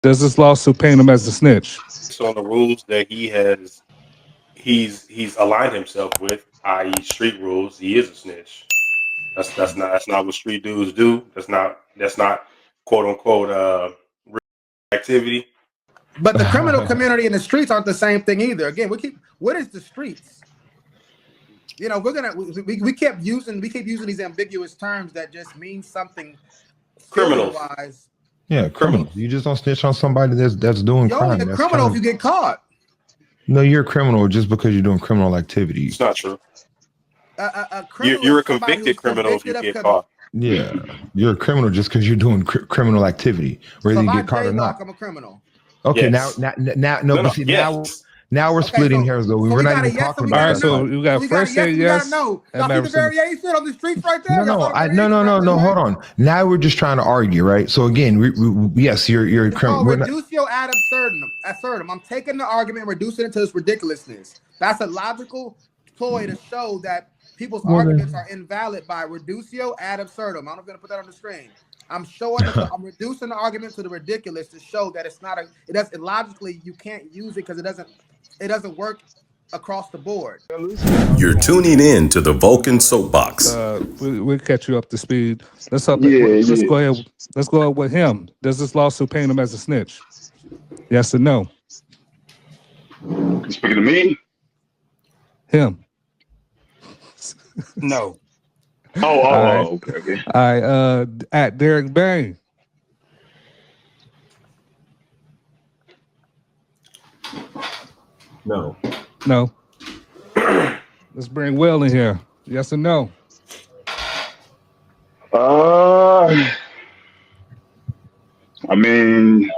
Does this lawsuit paint him as a snitch? Based on the rules that he's aligned himself with, i.e., street rules, he is a snitch. That's not what street dudes do. That's not quote unquote real activity. But the criminal community and the streets aren't the same thing either. Again, what is the streets? You know, we keep using these ambiguous terms that just mean something Criminals. wise. Yeah, criminals. You just don't snitch on somebody that's doing You're crime. only a criminal if you get caught. No, you're a criminal just because you're doing criminal activity. It's not true. Criminal You're a is somebody convicted who's criminal if you convicted get of caught. Yeah, you're a criminal just because you're doing criminal activity, whether So if you I get caught or jaywalk, not. I'm a criminal. Okay, Yes. but see, yes. now we're Okay, splitting so- hairs though. so We're we not got a even yes, talking so we about All right, gotta that. so know. you got We got fresh yes, say we yes. gotta know. and Y'all see the Madison- variation on the streets right there? No, Y'all saw the no. variation? Hold on. Now we're just trying to argue, right? So again, yes, you're a It's criminal. called We're not- reductio ad absurdum. I'm taking the argument and reducing it to its ridiculousness. That's a logical ploy to show that people's arguments are invalid by reducio ad absurdum. I'm going to put that on the screen. I'm reducing the argument to the ridiculous to show that it doesn't logically you can't use it because it doesn't work across the board. You're tuning in to the Vulcan Soapbox. We'll catch you up to speed. Let's go ahead. Let's go ahead with him. Does this lawsuit paint him as a snitch? Yes or no? Speaking to me? Him. No. Okay. All right. At Derek Bain. No. No. Let's bring Will in here. Yes or no? I mean,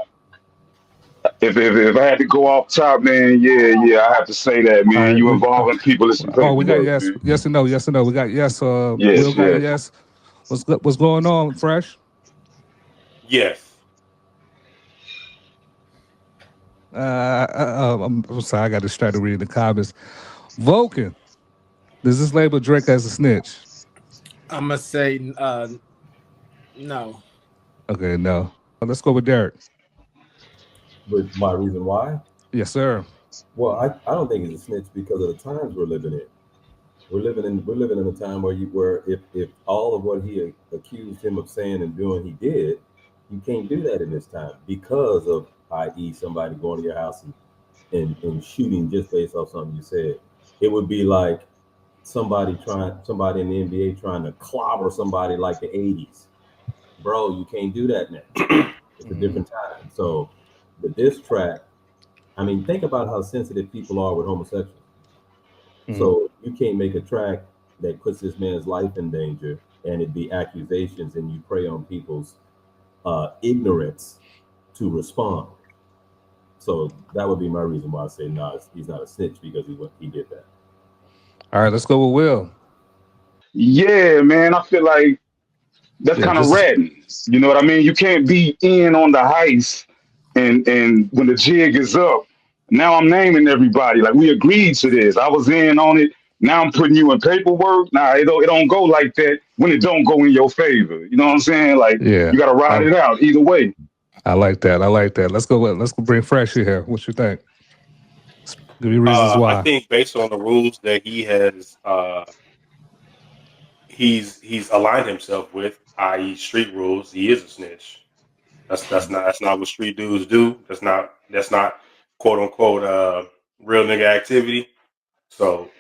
if I had to go off top, man, yeah, I have to say that, man. Right, You involving people in some paperwork, we got yes, man. yes or no, yes or no. We got yes. Yes, Will got yes. yes. What's going on, Fresh? Yes. I'm sorry, I got distracted reading the comments. Vulcan, does this label Drake as a snitch? I'm gonna say no. Okay, no. Let's go with Derek. But my reason why? Yes, sir. Well, I don't think he's a snitch because of the times we're living in. We're living in a time where if all of what he accused him of saying and doing he did, you can't do that in this time because of, i.e., somebody going to your house and shooting just based off something you said. It would be like somebody in the NBA trying to clobber somebody like the 80s. Bro, you can't do that now. It's a different time. So the diss track, I mean, think about how sensitive people are with homosexuals. So you can't make a track that puts this man's life in danger and it be accusations and you prey on people's ignorance to respond. So that would be my reason why I say no, he's not a snitch because he did that. All right, let's go with Will. Yeah, man, I feel like that's kind of ratting. You know what I mean? You can't be in on the heist and when the jig is up, now I'm naming everybody. Like, we agreed to this. I was in on it. Now I'm putting you in paperwork. Nah, it don't go like that when it don't go in your favor. You know what I'm saying? Like, Yeah. you got to ride it out either way. I like that. Let's go bring Fresh in here. What you think? Give me reasons why. I think based on the rules that he has, he's aligned himself with, i.e., street rules, he is a snitch. That's not what street dudes do. That's not quote unquote real nigga activity. So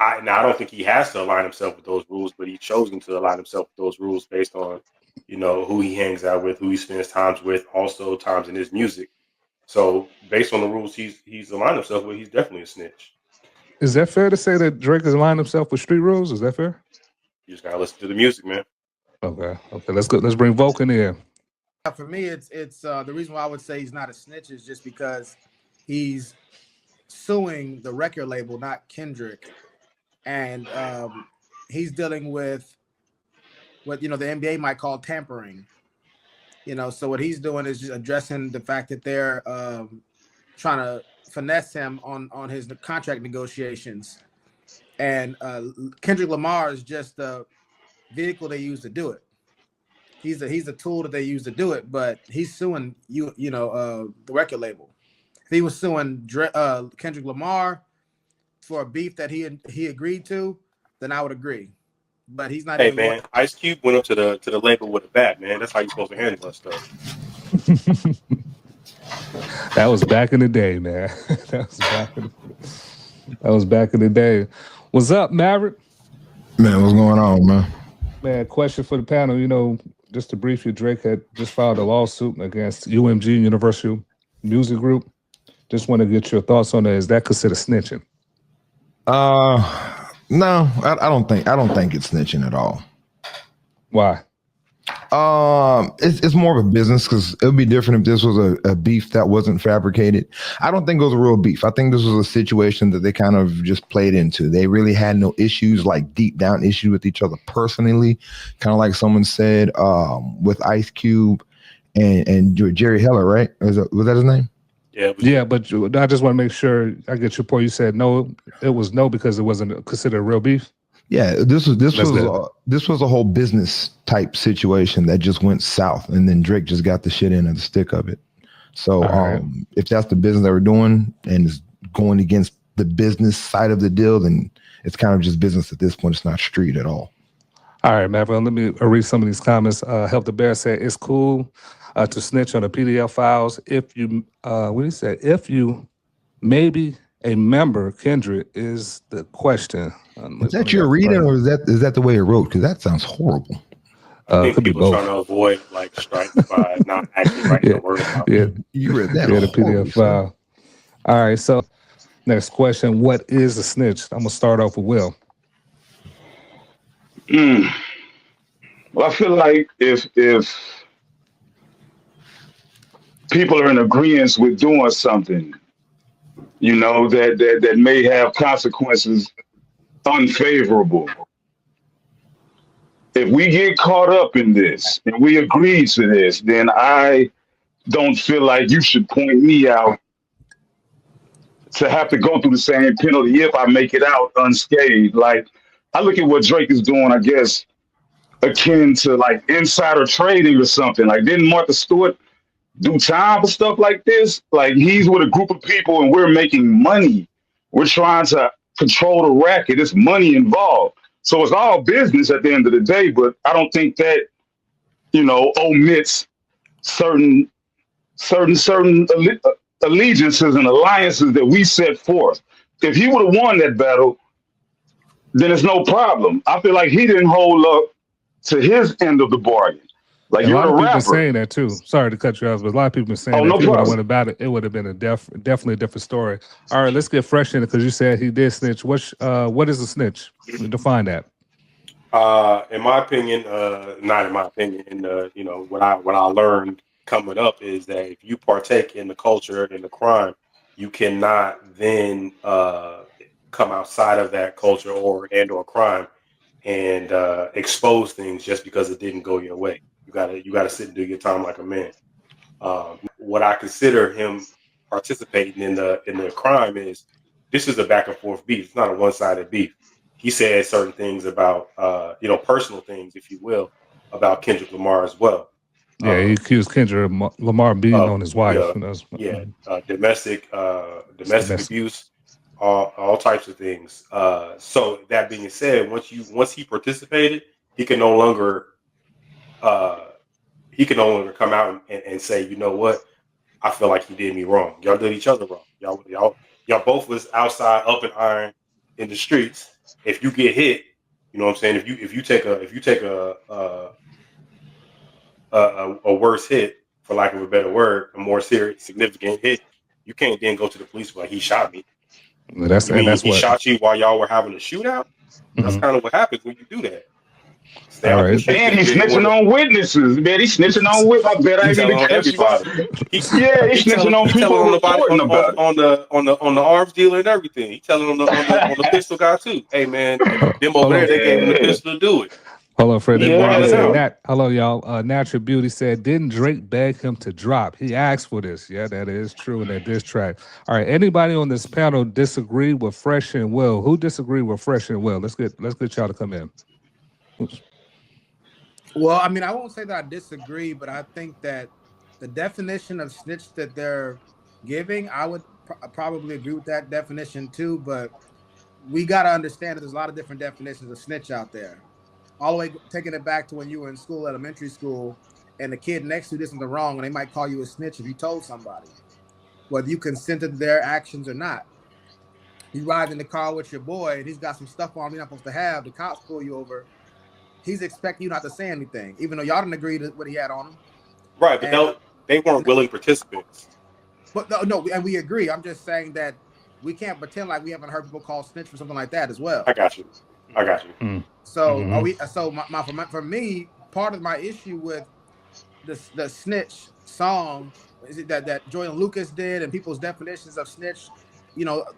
I don't think he has to align himself with those rules, but he's chosen to align himself with those rules based on, who he hangs out with, who he spends times with, also times in his music. So based on the rules he's aligned himself with, he's definitely a snitch. Is that fair to say that Drake has aligned himself with street rules? Is that fair? You just gotta listen to the music, man. Okay. Let's go. Let's bring Vulcan in. For me, it's the reason why I would say he's not a snitch is just because he's suing the record label, not Kendrick, and he's dealing with what the NBA might call tampering. So what he's doing is just addressing the fact that they're trying to finesse him on his contract negotiations, and Kendrick Lamar is just the vehicle they use to do it. he's a tool that they use to do it, but he's suing the record label. If he was suing Kendrick Lamar for a beef that he agreed to, then I would agree. But he's not. Hey man, Ice Cube went up to the label with a bat, man. That's how you're supposed to handle that stuff. That was back in the day, man. That was back in the day. What's up, Maverick? Man, what's going on, man? Man, question for the panel. You know, just to brief you, Drake had just filed a lawsuit against UMG, Universal Music Group. Just want to get your thoughts on that. Is that considered snitching? No, I don't think it's snitching at all. Why? It's more of a business, because it would be different if this was a beef that wasn't fabricated. I don't think it was a real beef. I think this was a situation that they kind of just played into. They really had no issues, like deep down issues with each other personally. Kind of like someone said with Ice Cube and Jerry Heller, right? Was that his name? Yeah, but I just want to make sure I get your point. You said no, it was no because it wasn't considered a real beef. Yeah, this was a whole business type situation that just went south, and then Drake just got the shit in of the stick of it. So if that's the business that we're doing and is going against the business side of the deal, then it's kind of just business at this point. It's not street at all. All right, Maverick, let me read some of these comments. Help the Bear said it's cool to snitch on the PDF files if you if you maybe a member. Kendrick is the question. Is that your reading, or is that the way it wrote? Because that sounds horrible. I think people trying to avoid like strikes by not actually writing the word out. Yeah, you read that. Yeah, the PDF file. All right, so next question: what is a snitch? I'm gonna start off with Will. Well, I feel like if people are in agreement with doing something, you know, that may have consequences unfavorable. If we get caught up in this and we agree to this, then I don't feel like you should point me out to have to go through the same penalty if I make it out unscathed. Like, I look at what Drake is doing, I guess, akin to like insider trading or something. Like, didn't Martha Stewart do time for stuff like this? Like, he's with a group of people and we're making money. We're trying to control the racket. There's money involved. So it's all business at the end of the day, but I don't think that, you know, omits certain allegiances and alliances that we set forth. If he would have won that battle, then it's no problem. I feel like he didn't hold up to his end of the bargain. Like, a you're lot a of people rapper. saying that too. Sorry to cut you off, but a lot of people are saying that if he would have won about it, it would have been definitely a different story. All right, let's get fresh in it because you said he did snitch. What is a snitch? Define that. In my opinion, not in my opinion, and you know, what I learned coming up is that if you partake in the culture and the crime, you cannot then come outside of that culture or crime and expose things just because it didn't go your way. You gotta sit and do your time like a man. What I consider him participating in the crime is this is a back and forth beef. It's not a one-sided beef. He said certain things about personal things, if you will, about Kendrick Lamar as well. Yeah, he accused Kendrick Lamar beating on his wife. Domestic abuse, all types of things. So that being said, once he participated, he can no longer come out and say, you know what, I feel like he did me wrong. Y'all did each other wrong. Y'all both was outside up in iron in the streets. If you get hit, you know what I'm saying. If you take a worse hit, for lack of a better word, a more serious, significant hit, you can't then go to the police like he shot me. Well, that's he shot you while y'all were having a shootout. Mm-hmm. That's kind of what happens when you do that. All right. And he's snitching on witnesses, man. He's snitching on witnesses. I bet I ain't gonna catch everybody. He's snitching on people on the arms dealer and everything. He's telling on the pistol guy too. Hey man, them over there, they gave him the pistol to do it. Hello, Fred. Hello, y'all. Natural Beauty said, didn't Drake beg him to drop? He asked for this. Yeah, that is true in that diss track. All right. Anybody on this panel disagree with Fresh and Will? Who disagree with Fresh and Will? Let's get y'all to come in. Oops. Well, I mean, I won't say that I disagree, but I think that the definition of snitch that they're giving, I would probably agree with that definition too. But we got to understand that there's a lot of different definitions of snitch out there. All the way taking it back to when you were in school, elementary school, and the kid next to you did something wrong, and they might call you a snitch if you told somebody, whether you consented to their actions or not. You ride in the car with your boy, and he's got some stuff on you're not supposed to have. The cops pull you over. He's expecting you not to say anything, even though y'all didn't agree to what he had on him. Right, but they weren't willing participants. But no, and we agree. I'm just saying that we can't pretend like we haven't heard people call snitch for something like that as well. I got you. So are we? So for me, part of my issue with the snitch song is that Jordan Lucas did, and people's definitions of snitch,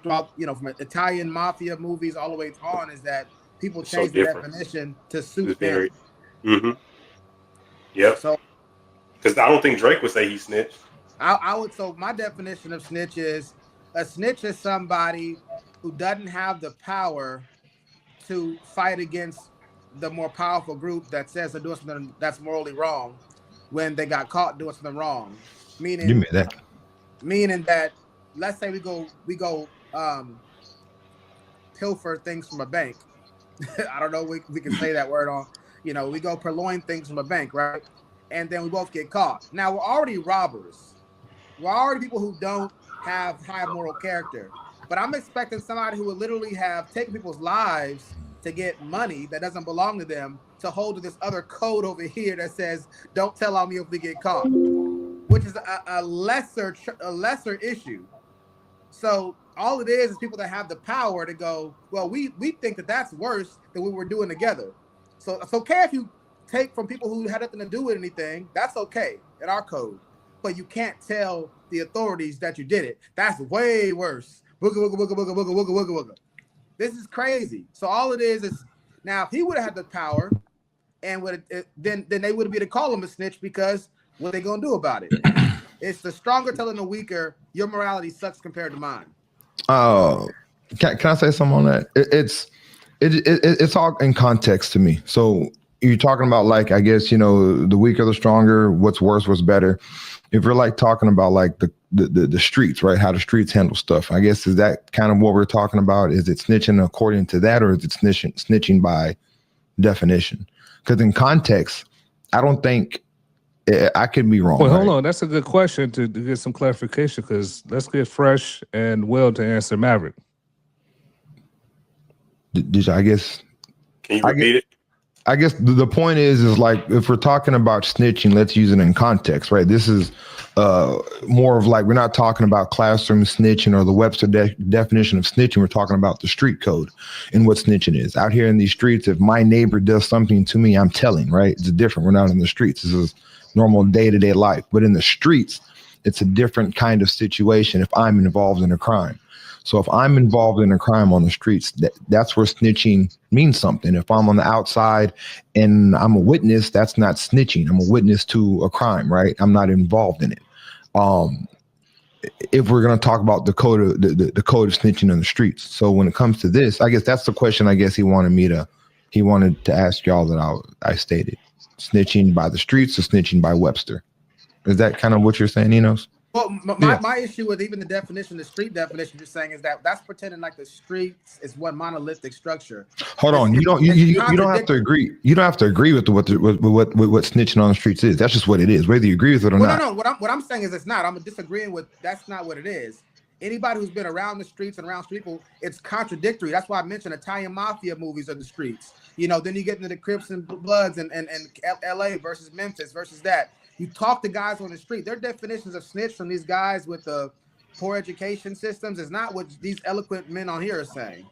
throughout, from Italian mafia movies all the way on, is that people change the definition to suit them. Mm-hmm. Yep. So, because I don't think Drake would say he snitched. I would. So my definition of snitch is a snitch is somebody who doesn't have the power to fight against the more powerful group that says they're doing something that's morally wrong when they got caught doing something wrong. Meaning that, let's say we go pilfer things from a bank. I don't know, we can say that word on, we go purloin things from a bank, right? And then we both get caught. Now we're already robbers. We're already people who don't have high moral character. But I'm expecting somebody who would literally have taken people's lives to get money that doesn't belong to them to hold to this other code over here that says, don't tell on me if we get caught, which is a lesser issue. So all it is people that have the power to go, well, we think that that's worse than what we're doing together. So it's okay if you take from people who had nothing to do with anything. That's okay in our code. But you can't tell the authorities that you did it. That's way worse. Booga, booga, booga, booga, booga, booga, booga, booga. This is crazy. So all it is now, if he would have had the power, and then they would be to call him a snitch, because what are they gonna do about it? It's the stronger telling the weaker, your morality sucks compared to mine. Can I say something on that? It's all in context to me. So you're talking about, like, I guess, the weaker, the stronger, what's worse, what's better. If you're like talking about like the streets, right? How the streets handle stuff. I guess, is that kind of what we're talking about? Is it snitching according to that, or is it snitching by definition? Because in context, I don't think, I could be wrong. Well, right? hold on. That's a good question to get some clarification, because let's get Fresh and Will to answer Maverick. Did I guess? Can you repeat it? I guess the point is like, if we're talking about snitching, let's use it in context, right? This is more of like, we're not talking about classroom snitching or the Webster definition of snitching. We're talking about the street code and what snitching is. Out here in these streets, if my neighbor does something to me, I'm telling, right? It's different. We're not in the streets. This is normal day-to-day life. But in the streets, it's a different kind of situation if I'm involved in a crime. So if I'm involved in a crime on the streets, that's where snitching means something. If I'm on the outside and I'm a witness, that's not snitching. I'm a witness to a crime, right? I'm not involved in it. If we're going to talk about the code of the code of snitching on the streets. So when it comes to this, I guess that's the question I guess he wanted to ask y'all that I stated. Snitching by the streets or snitching by Webster? Is that kind of what you're saying, Enos? Well, my issue with even the definition, the street definition you're saying, is that's pretending like the streets is one monolithic structure. Hold on, you don't have to agree. You don't have to agree with what snitching on the streets is. That's just what it is, whether you agree with it or not. No. What I'm saying is it's not. I'm disagreeing with. That's not what it is. Anybody who's been around the streets and around street people, it's contradictory. That's why I mentioned Italian mafia movies of the streets. Then you get into the Crips and Bloods and LA versus Memphis versus that. You talk to guys on the street, their definitions of snitch from these guys with the poor education systems is not what these eloquent men on here are saying.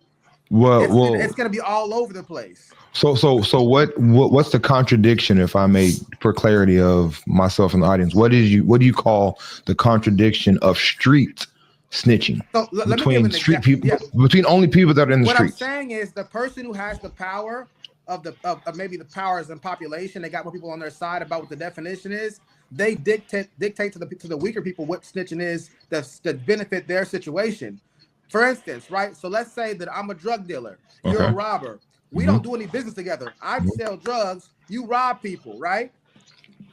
Well, it's going to be all over the place. So what's the contradiction, if I may, for clarity of myself and the audience? What do you call the contradiction of street snitching? So between street people, between only people that are in the streets. What I'm saying is the person who has the power of maybe the powers and population, they got more people on their side about what the definition is. They dictate to the weaker people what snitching is that benefit their situation. For instance, right? So let's say that I'm a drug dealer, you're a robber. We don't do any business together. I sell drugs, you rob people, right?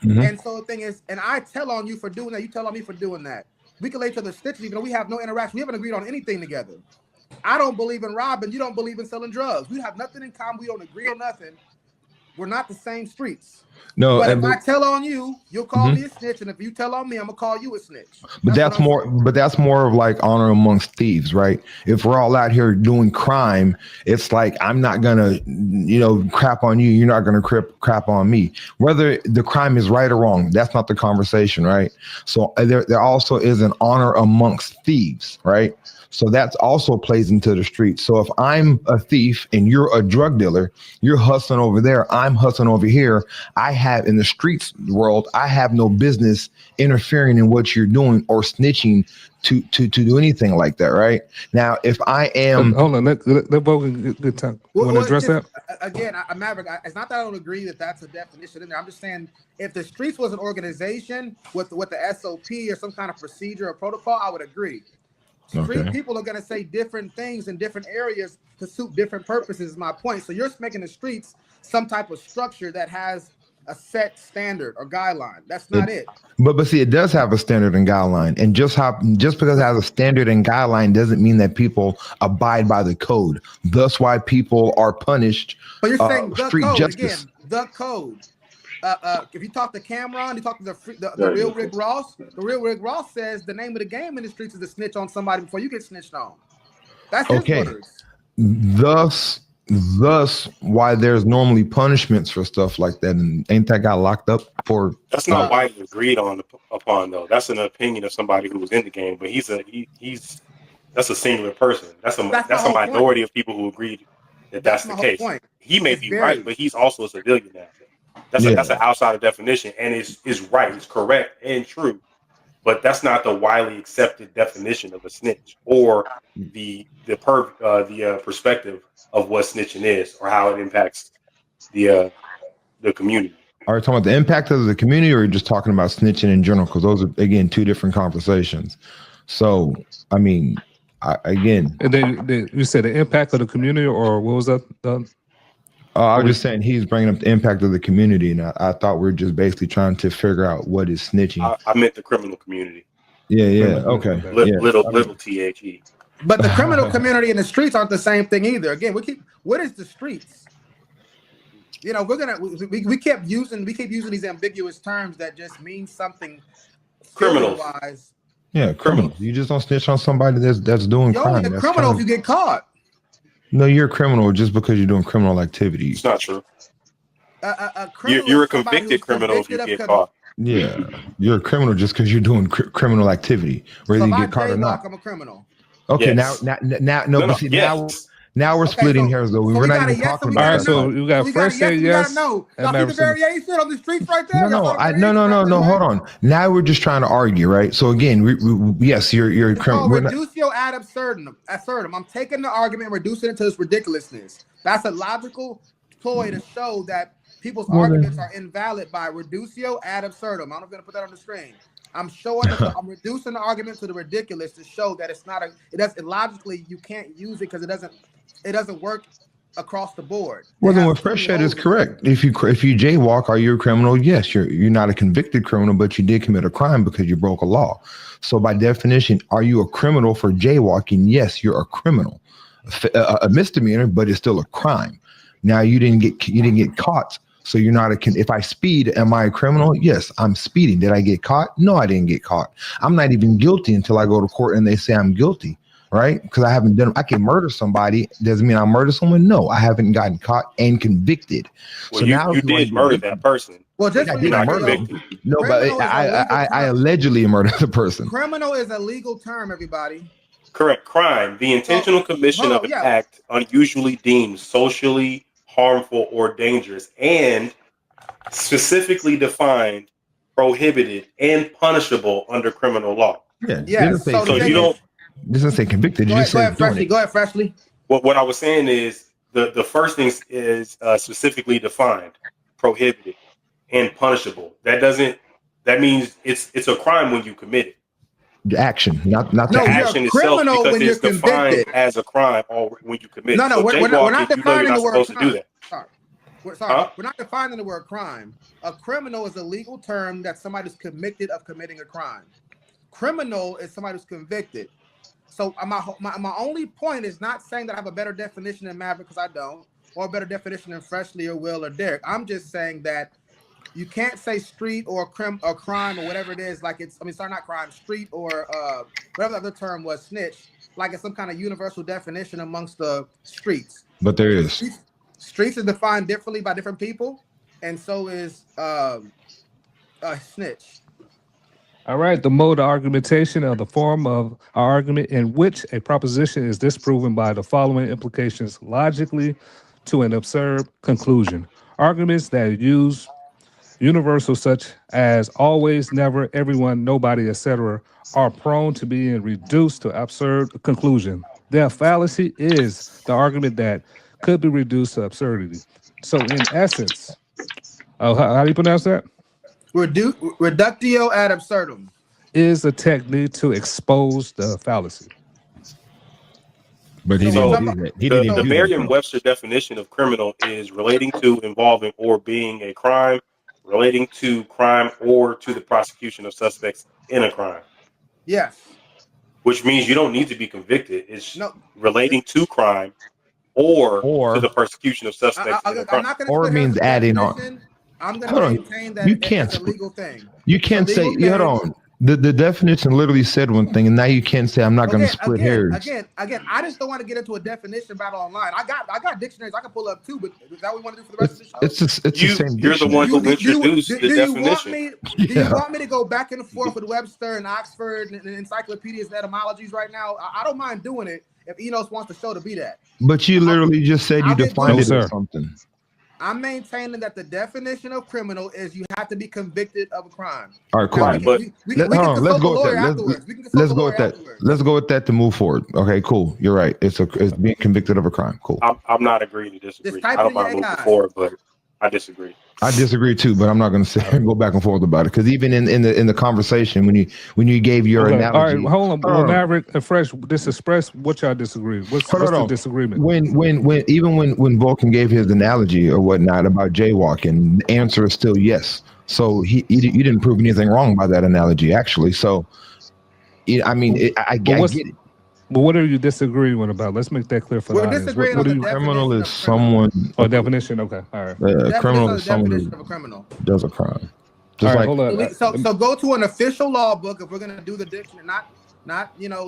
Mhm. And so the thing is, and I tell on you for doing that, you tell on me for doing that. We can lay each other stitches, even though we have no interaction. We haven't agreed on anything together. I don't believe in robbing. You don't believe in selling drugs. We have nothing in common. We don't agree on nothing. We're not the same streets. No, But if and I tell on you, you'll call me a snitch, and if you tell on me, I'm gonna call you a snitch. but that's more. But that's more of like honor amongst thieves, right? If we're all out here doing crime, it's like I'm not gonna, crap on you. You're not gonna crap on me. Whether the crime is right or wrong, that's not the conversation, right? So there also is an honor amongst thieves, right? So that also plays into the street. So if I'm a thief and you're a drug dealer, you're hustling over there, I'm hustling over here. I have in the streets world, I have no business interfering in what you're doing or snitching to do anything like that, right? Now, if I am, hold on, let Vogan good time. You want to address that? Again, Maverick, it's not that I don't agree that that's a definition in there. I'm just saying if the streets was an organization with the SOP or some kind of procedure or protocol, I would agree. Street people are going to say different things in different areas to suit different purposes, is my point. So you're making the streets some type of structure that has a set standard or guideline. That's not it. But see, it does have a standard and guideline. And just because it has a standard and guideline doesn't mean that people abide by the code. That's why people are punished. But you're saying the street code, justice. again, the code. If you talk to Cameron, you talk to the real Rick Ross. The real Rick Ross says the name of the game in the streets is to snitch on somebody before you get snitched on. That's his words. Thus, why there's normally punishments for stuff like that, and ain't that guy locked up for? That's not widely agreed upon though. That's an opinion of somebody who was in the game, but he's that's a singular person. That's a minority of people who agreed that that's the case. He may be right, but he's also a civilian now. That's an outsider definition, and is right, it's correct and true, but that's not the widely accepted definition of a snitch or the perspective of what snitching is or how it impacts the community. Are you talking about the impact of the community, or are you just talking about snitching in general? Because those are, again, two different conversations. So, I mean, and then you said the impact of the community, or what was that? I was just saying he's bringing up the impact of the community, and I thought we were just basically trying to figure out what is snitching. I meant the criminal community. Yeah, okay. Little THE. But the criminal community and the streets aren't the same thing either. Again, what is the streets? We keep using these ambiguous terms that just mean something criminal wise. Yeah, criminals. You just don't snitch on somebody that's doing crime. You're a criminal if you get caught. No, you're a criminal just because you're doing criminal activity. It's not true. You're a convicted criminal if you get caught. Yeah, you're a criminal just because you're doing criminal activity, whether you get caught or not. I'm a criminal. Okay, now we're splitting hairs though. We're not even talking about. All right, so you got fresh say yes. No, see the variation on the streets right there. No. Hold on. Now we're just trying to argue, right? So again, yes, you're a criminal. Reductio ad absurdum. I'm taking the argument and reducing it to its ridiculousness. That's a logical ploy to show that people's arguments are invalid by reductio ad absurdum. I'm going to put that on the screen. I'm reducing the argument to the ridiculous to show that it's not logically you can't use it because it doesn't work across the board. Well, then what Fresh said is correct. If you jaywalk, are you a criminal? Yes, you're not a convicted criminal, but you did commit a crime because you broke a law. So by definition, are you a criminal for jaywalking? Yes, you're a criminal, a misdemeanor, but it's still a crime. Now you didn't get caught. So you're not if I speed, am I a criminal? Yes, I'm speeding. Did I get caught? No, I didn't get caught. I'm not even guilty until I go to court and they say I'm guilty, right? Because I haven't done, I can murder somebody. Doesn't mean I murder someone. No, I haven't gotten caught and convicted. Well, so now you did murder that person. Well, just you're not convicted. No, but I allegedly murdered the person. Criminal is a legal term, everybody. Correct. Crime, the intentional commission of an act unusually deemed socially harmful or dangerous, and specifically defined, prohibited, and punishable under criminal law. Yeah. So you don't. This doesn't say convicted. Go ahead, Freshly. What I was saying is the first thing is specifically defined, prohibited, and punishable. That means it's a crime when you commit it. The action, not the action itself, because it's defined as a crime or when you commit. No, we're not defining the word crime. To do that. we're not defining the word crime. A criminal is a legal term that somebody's convicted of committing a crime. Criminal is somebody who's convicted. So my only point is not saying that I have a better definition than Maverick, because I don't, or a better definition than Freshly or Will or Derek. I'm just saying that you can't say street or crime or whatever it is, like it's, not crime, street or whatever the other term was, snitch, like it's some kind of universal definition amongst the streets. But there is. Streets is defined differently by different people, and so is snitch. All right, the mode of argumentation of the form of argument in which a proposition is disproven by the following implications logically to an absurd conclusion. Arguments that use universal such as always, never, everyone, nobody, etc. are prone to being reduced to absurd conclusion. Their fallacy is the argument that could be reduced to absurdity. So in essence, how do you pronounce that? Reductio ad absurdum is a technique to expose the fallacy. But he didn't do that. He didn't the do that. Merriam-Webster definition of criminal is relating to, involving, or being a crime, relating to crime, or to the prosecution of suspects in a crime. Yes. Which means you don't need to be convicted. It's relating to crime or to the persecution of suspects in a crime. Or it means adding on. I'm going to maintain that it's a legal thing. You can't say, hold on. The definition literally said one thing, and now you can't say I'm not going to split hairs. Again, I just don't want to get into a definition battle online. I got dictionaries I can pull up too, but is that what we want to do for the rest of the show? It's the same. You're the one who introduced the definition. Do you want me to go back and forth with Webster and Oxford and encyclopedias and etymologies right now? I don't mind doing it if Enos wants the show to be that. But you literally just said you defined it as something. I'm maintaining that the definition of criminal is you have to be convicted of a crime. All right, cool. Let's go with that. Let's go with that to move forward. Okay, cool. You're right. It's being convicted of a crime. Cool. I'm not agreeing to disagree. I don't mind moving forward, but I disagree. I disagree too, but I'm not going to sit here and go back and forth about it, because even in the conversation when you gave your analogy. All right, hold on. Well, Maverick and Fresh, just express what y'all disagree. What's the disagreement? When Vulcan gave his analogy or whatnot about jaywalking, the answer is still yes. So you didn't prove anything wrong by that analogy, actually. So, I get it. But what are you disagreeing about? Let's make that clear for the audience. Criminal is someone. Oh, definition. Okay, all right. Criminal is someone who does a crime. Just all right, hold on. So go to an official law book if we're gonna do the dictionary, not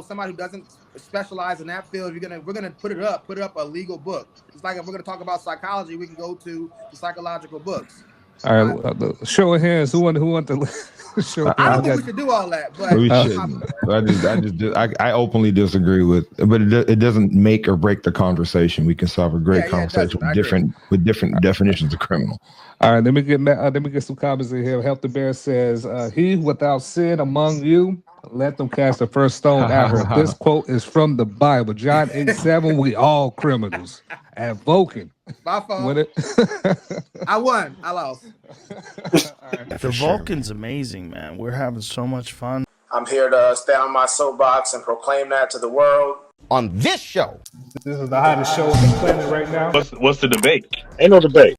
somebody who doesn't specialize in that field. We're gonna put it up a legal book. It's like if we're gonna talk about psychology, we can go to the psychological books. All right, show of hands. Who want to show? I don't think we should do all that, but we shouldn't. I openly disagree with, but it doesn't make or break the conversation. We can solve a great conversation with different definitions of criminal. All right, let me get some comments in here. Help the Bear says, "He without sin among you, let them cast the first stone at her." This quote is from the Bible, John 8:7. We all criminals. At Vulcan. My fault. I won. I lost. Right. The Vulcan's amazing, man. We're having so much fun. I'm here to stand on my soapbox and proclaim that to the world. On this show. This is the hottest show on the planet right now. What's the debate? Ain't no debate.